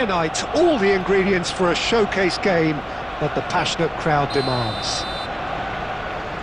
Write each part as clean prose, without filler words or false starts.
Night, all the ingredients for a showcase game that the passionate crowd demands.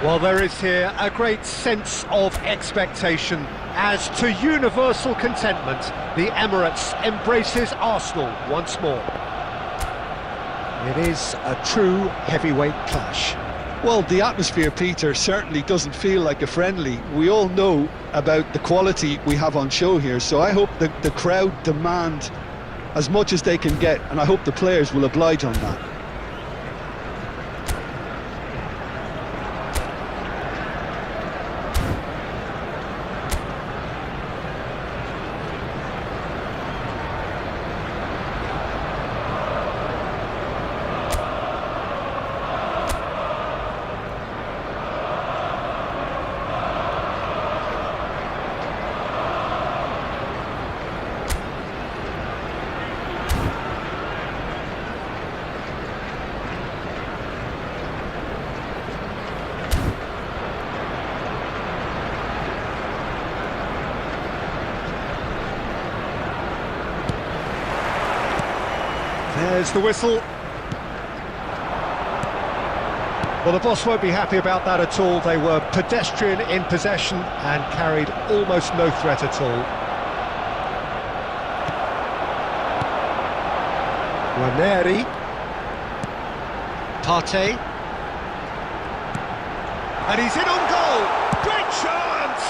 Well, there is here a great sense of expectation as to universal contentment, the Emirates embraces Arsenal once more. It is a true heavyweight clash. Well, the atmosphere, Peter, certainly doesn't feel like a friendly. We all know about the quality we have on show here, so I hope the crowd demand as much as they can get, and I hope the players will oblige on that. There's the whistle. Well, the boss won't be happy about that at all. They were pedestrian in possession and carried almost no threat at all. Ranieri. Partey. And he's in on goal. Great chance!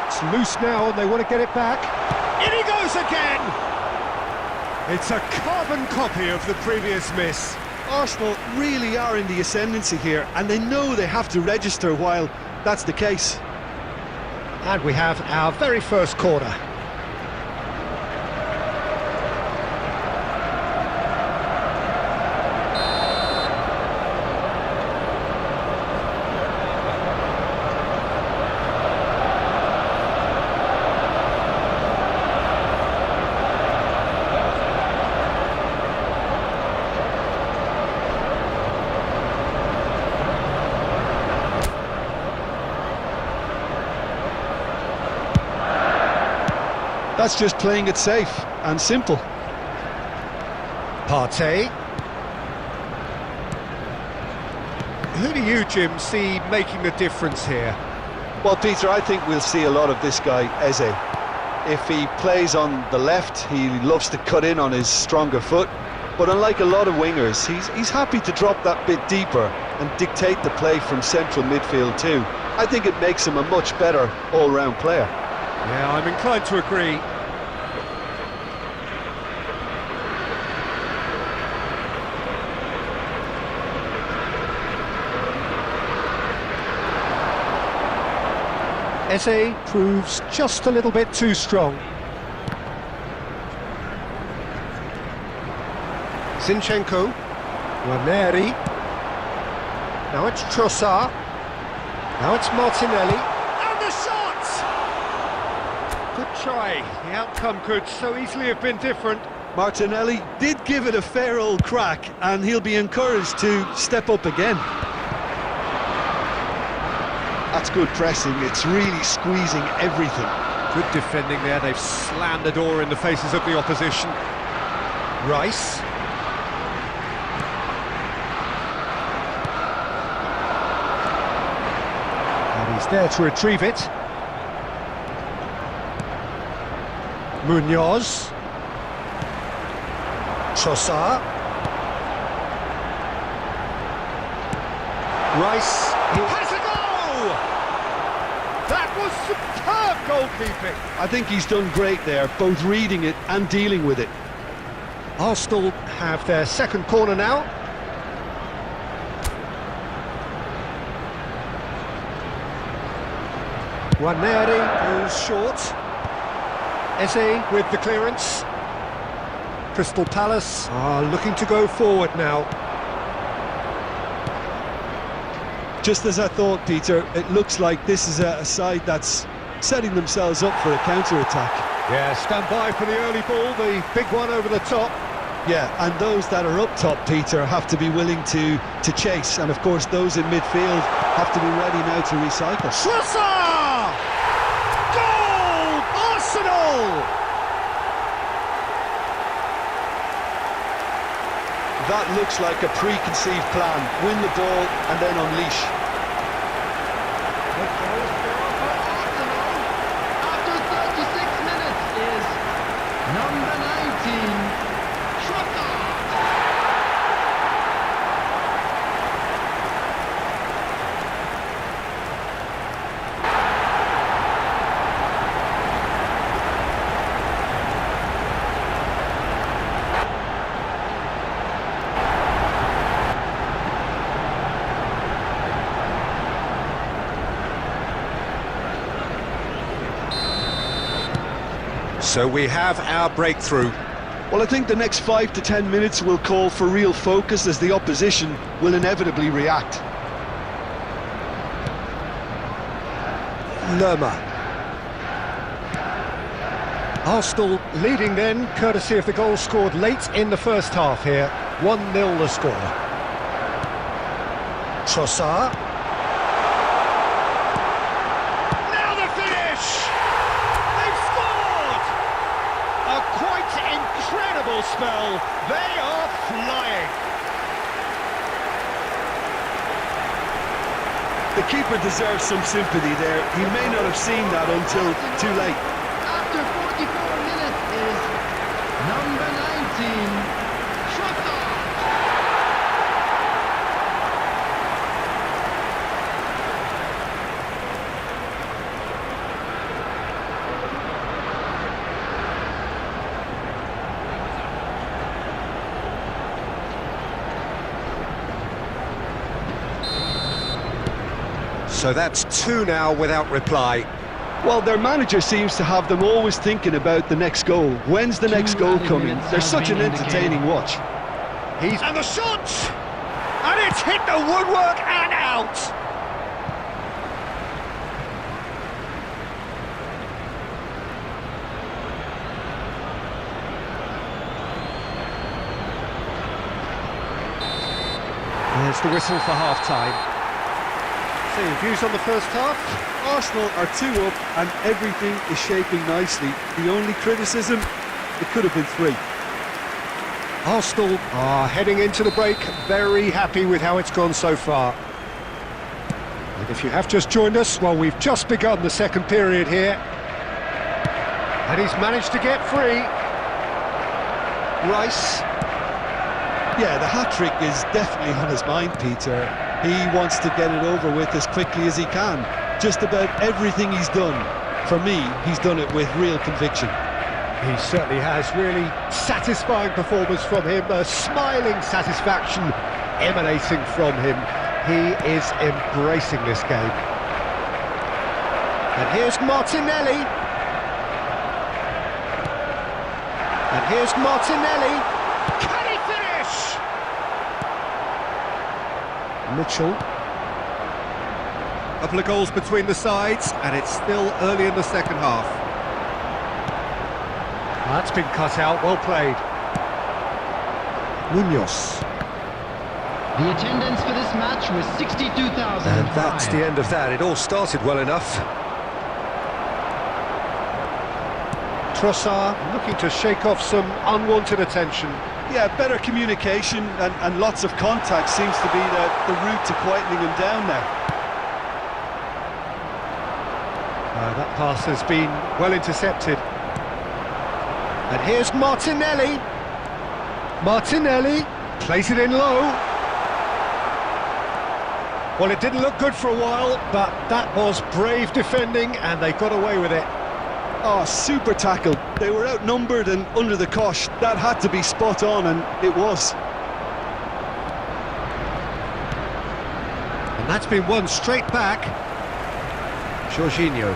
It's loose now and they want to get it back. In he goes again! It's a carbon copy of the previous miss. Arsenal really are in the ascendancy here, and they know they have to register while that's the case. And we have our very first corner. That's just playing it safe and simple. Partey. Who do you, Jim, see making the difference here? Well, Peter, I think we'll see a lot of this guy, Eze. If he plays on the left, he loves to cut in on his stronger foot. But unlike a lot of wingers, he's happy to drop that bit deeper and dictate the play from central midfield too. I think it makes him a much better all-round player. Yeah, I'm inclined to agree. Eze proves just a little bit too strong. Zinchenko. Ranieri. Now it's Trossard. Now it's Martinelli. And the shot! Good try. The outcome could so easily have been different. Martinelli did give it a fair old crack, and he'll be encouraged to step up again. That's good pressing, it's really squeezing everything. Good defending there, they've slammed the door in the faces of the opposition. Rice. And he's there to retrieve it. Munoz. Trossard. Rice. He has a goal! That was superb goalkeeping. I think he's done great there, both reading it and dealing with it. Arsenal have their second corner now. Ranieri goes short. Eze with the clearance. Crystal Palace are looking to go forward now. Just as I thought, Peter, it looks like this is a side that's setting themselves up for a counter-attack. Yeah, stand by for the early ball, the big one over the top. Yeah, and those that are up top, Peter, have to be willing to chase, and of course those in midfield have to be ready now to recycle. Trossard! Goal! Arsenal! That looks like a preconceived plan. Win the ball and then unleash. After 36 minutes is number 19, Trossard. So we have our breakthrough. Well, I think the next 5 to 10 minutes will call for real focus as the opposition will inevitably react. Lerma. Arsenal leading then, courtesy of the goal scored late in the first half here. 1-0 the score. Trossard. Now the finish! They've scored! A quite incredible spell. They are flying. The keeper deserves some sympathy there. He may not have seen that until too late. After 44 minutes is number 19, Trossard. So that's 2 now without reply. Well, their manager seems to have them always thinking about the next goal. When's the next goal coming? They're such an entertaining watch. And the shot! And it's hit the woodwork and out! There's the whistle for half-time. So, your views on the first half? Arsenal are 2 up and everything is shaping nicely. The only criticism, it could have been 3. Arsenal are heading into the break very happy with how it's gone so far. And if you have just joined us, well, we've just begun the second period here. And he's managed to get free. Rice. Yeah, the hat-trick is definitely on his mind, Peter. He wants to get it over with as quickly as he can. Just about everything he's done, for me, he's done it with real conviction. He certainly has. Really satisfying performance from him. A smiling satisfaction emanating from him. He is embracing this game. And here's Martinelli. And here's Martinelli. Can he finish? Mitchell. A couple of goals between the sides, and it's still early in the second half. That's been cut out, well played. Munoz. The attendance for this match was 62,000. And that's the end of that. It all started well enough. Trossard looking to shake off some unwanted attention. Yeah, better communication and lots of contact seems to be the route to quietening him down now. That pass has been well intercepted. And here's Martinelli. Martinelli plays it in low. Well, it didn't look good for a while, but that was brave defending, and they got away with it. Oh, super tackle. They were outnumbered and under the cosh. That had to be spot on, and it was. And that's been won straight back. Jorginho.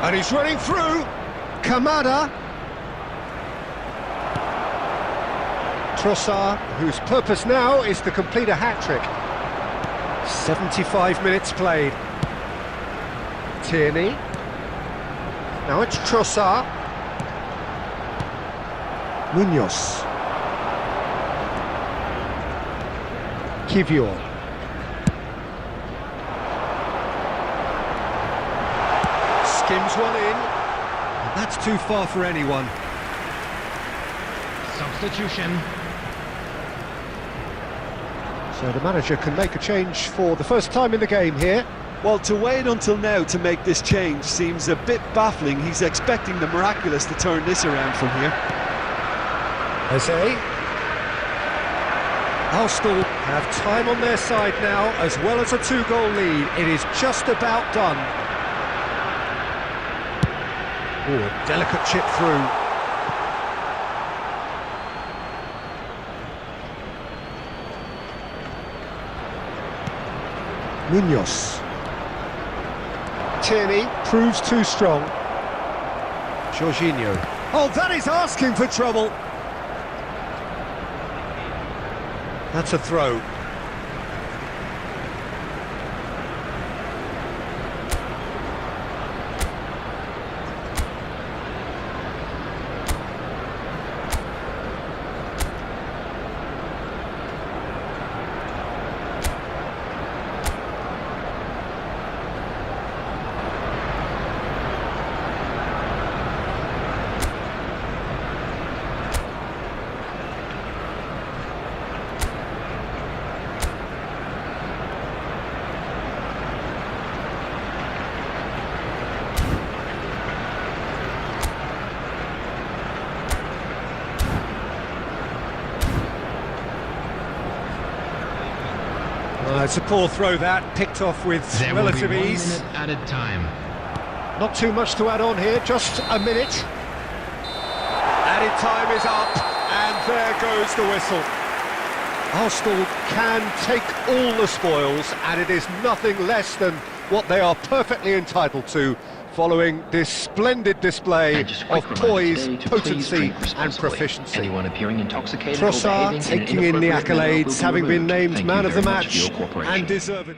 And he's running through. Kamada. Trossard, whose purpose now is to complete a hat-trick. 75 minutes played. Tierney. Now it's Trossard. Munoz. Kivior. Skims one in. And that's too far for anyone. substitution. So the manager can make a change for the first time in the game here. Well, to wait until now to make this change seems a bit baffling. He's expecting the miraculous to turn this around from here. Eze. Arsenal have time on their side now, as well as a two-goal lead. It is just about done. Oh, a delicate chip through. Munoz. Tierney proves too strong. Jorginho. Oh, that is asking for trouble. That's a throw. It's a poor throw that, picked off with There will relative be 1 ease. minute added time. Not too much to add on here, just a minute. Added time is up, and there goes the whistle. Arsenal can take all the spoils, and it is nothing less than what they are perfectly entitled to, following this splendid display And just a quick of reminder poise, today to please potency drink and responsibly. proficiency. Anyone appearing intoxicated or Trossard behaving taking in in an the inappropriate manner will accolades, be having been removed. named Thank man you of the very much for match, your cooperation. and deservedly.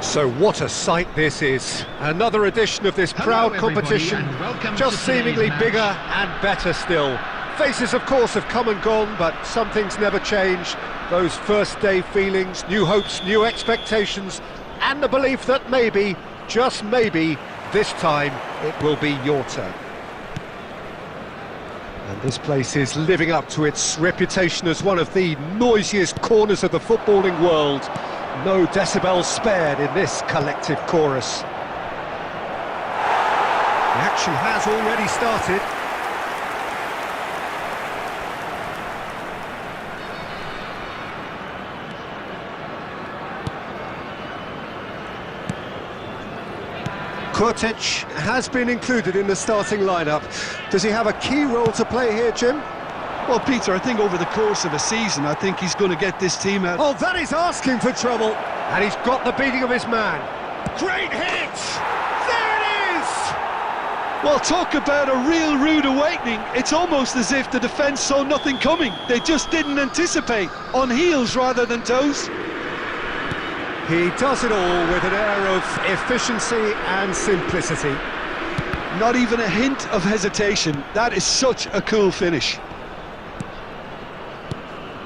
So what a sight this is. Another edition of this proud Hello, everybody, competition, and welcome just to today's seemingly match. bigger and better still. Faces, of course, have come and gone, but some things never change. Those first day feelings, new hopes, new expectations, and the belief that maybe, just maybe, this time it will be your turn. And this place is living up to its reputation as one of the noisiest corners of the footballing world. No decibels spared in this collective chorus. action has already started. Kurtic has been included in the starting lineup. Does he have a key role to play here, Jim? Well, Peter, I think over the course of a season, I think he's going to get this team out. Oh, that is asking for trouble. And he's got the beating of his man. Great hit! There it is! Well, talk about a real rude awakening. It's almost as if the defence saw nothing coming. They just didn't anticipate. On heels rather than toes. He does it all with an air of efficiency and simplicity. Not even a hint of hesitation. That is such a cool finish.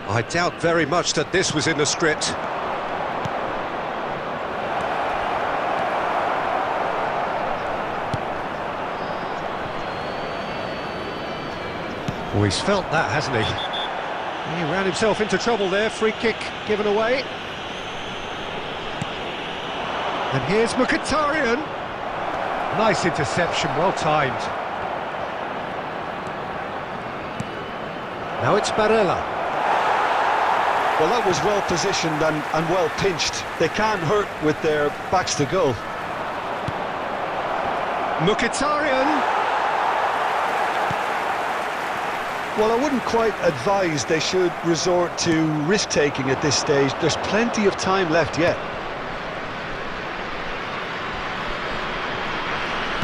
I doubt very much that this was in the script. Oh, he's felt that, hasn't he? He ran himself into trouble there. Free kick given away. And here's Mkhitaryan. Nice interception, well timed. Now it's Barella. Well, that was well positioned and well pinched. They can't hurt with their backs to goal. Mkhitaryan. Well, I wouldn't quite advise they should resort to risk-taking at this stage. There's plenty of time left yet.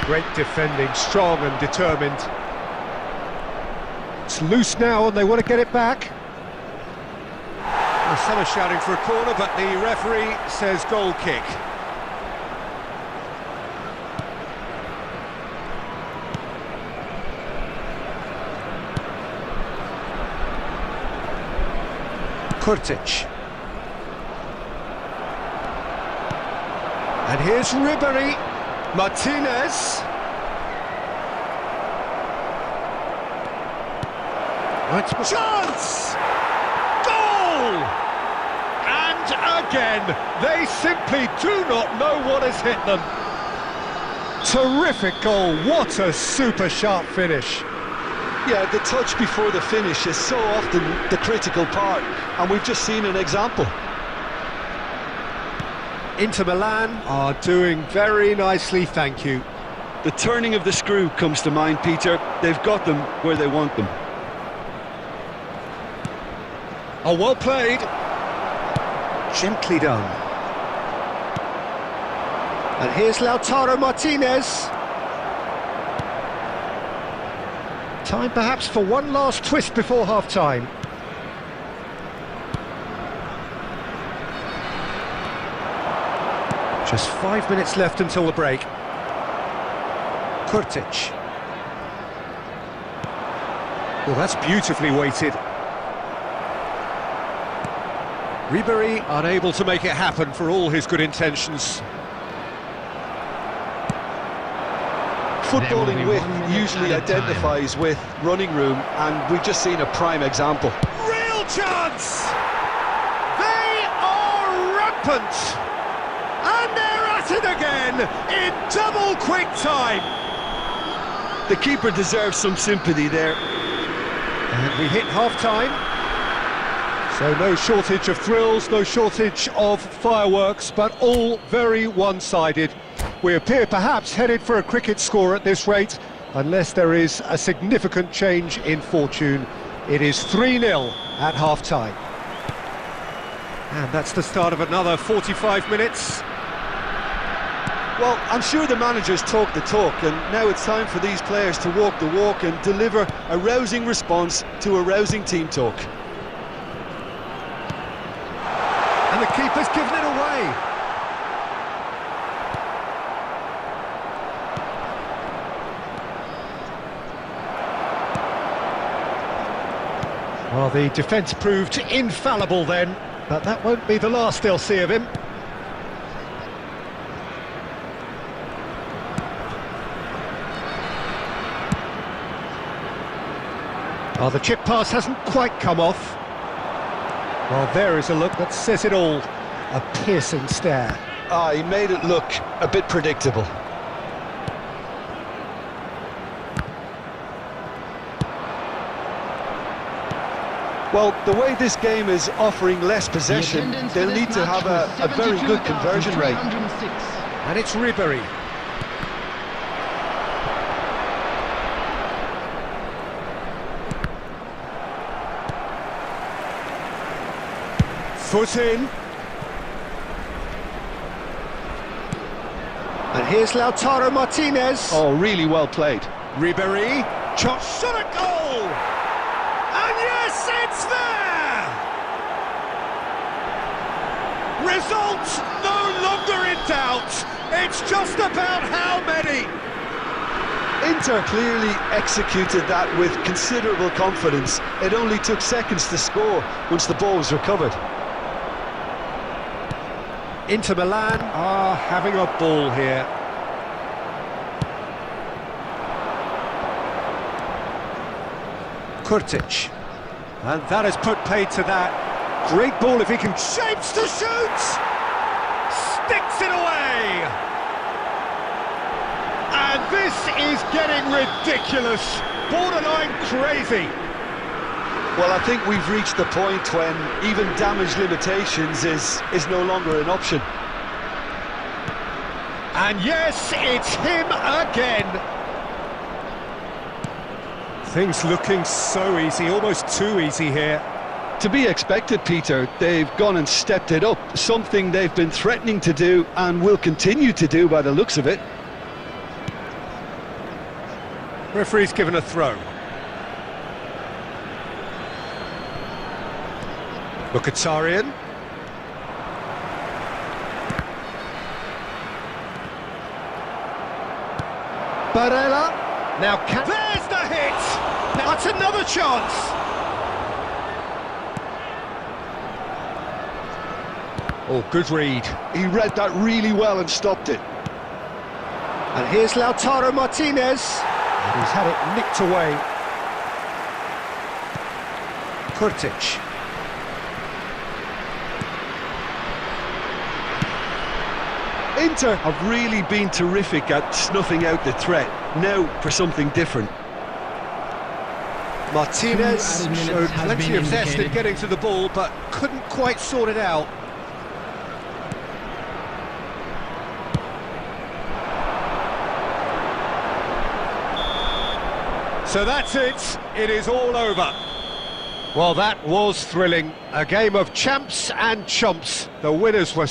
Great defending, strong and determined. It's loose now and they want to get it back. Well, some are shouting for a corner, but the referee says goal kick. Kurtic. And here's Ribery. Martinez. Right, chance! Goal! And again, they simply do not know what has hit them. Terrific goal, what a super sharp finish. Yeah, the touch before the finish is so often the critical part, and we've just seen an example. Inter Milan are doing very nicely, thank you. The turning of the screw comes to mind, Peter. They've got them where they want them. Oh, well played. Gently done. And here's Lautaro Martinez. Time perhaps for one last twist before half-time. Just 5 minutes left until the break. Kurtic. Well, that's beautifully weighted. Ribery unable to make it happen for all his good intentions. Footballing width usually identifies with running room, and we've just seen a prime example. Real chance! They are rampant! And they're at it again in double quick time. The keeper deserves some sympathy there. And we hit half-time. So no shortage of thrills, no shortage of fireworks, but all very one-sided. We appear perhaps headed for a cricket score at this rate, unless there is a significant change in fortune. It is 3-0 at half-time. And that's the start of another 45 minutes. Well, I'm sure the managers talk the talk, and now it's time for these players to walk the walk and deliver a rousing response to a rousing team talk. And the keeper's given it away. Well, the defence proved infallible then, but that won't be the last they'll see of him. Oh, the chip pass hasn't quite come off. Well, there is a look that says it all. A piercing stare. Ah, he made it look a bit predictable. Well, the way this game is offering less possession, attendance for they'll this need to match have was a very good conversion rate. 72,306. And it's Ribéry. Foot in. And here's Lautaro Martinez. Oh, really well played. Ribéry. Shot at goal! And yes, it's there! Result no longer in doubt. It's just about how many. Inter clearly executed that with considerable confidence. It only took seconds to score once the ball was recovered. Inter Milan are having a ball here. Kurtic. And that has put paid to that. Great ball if he can... Shapes to shoot! Sticks it away! And this is getting ridiculous. Borderline crazy. Well, I think we've reached the point when even damage limitations is no longer an option. And yes, it's him again. Things looking so easy, almost too easy here. To be expected, Peter. They've gone and stepped it up, something they've been threatening to do and will continue to do by the looks of it. Referee's given a throw. Mkhitaryan. Barella. Now there's the hit! That's another chance! Oh, good read. He read that really well and stopped it. And here's Lautaro Martinez. And he's had it nicked away. Kurtic. Inter have really been terrific at snuffing out the threat. Now for something different. Martinez 2 added minutes showed has plenty been of zest in indicated. getting to the ball, but couldn't quite sort it out. So that's it. It is all over. Well, that was thrilling. A game of champs and chumps. The winners were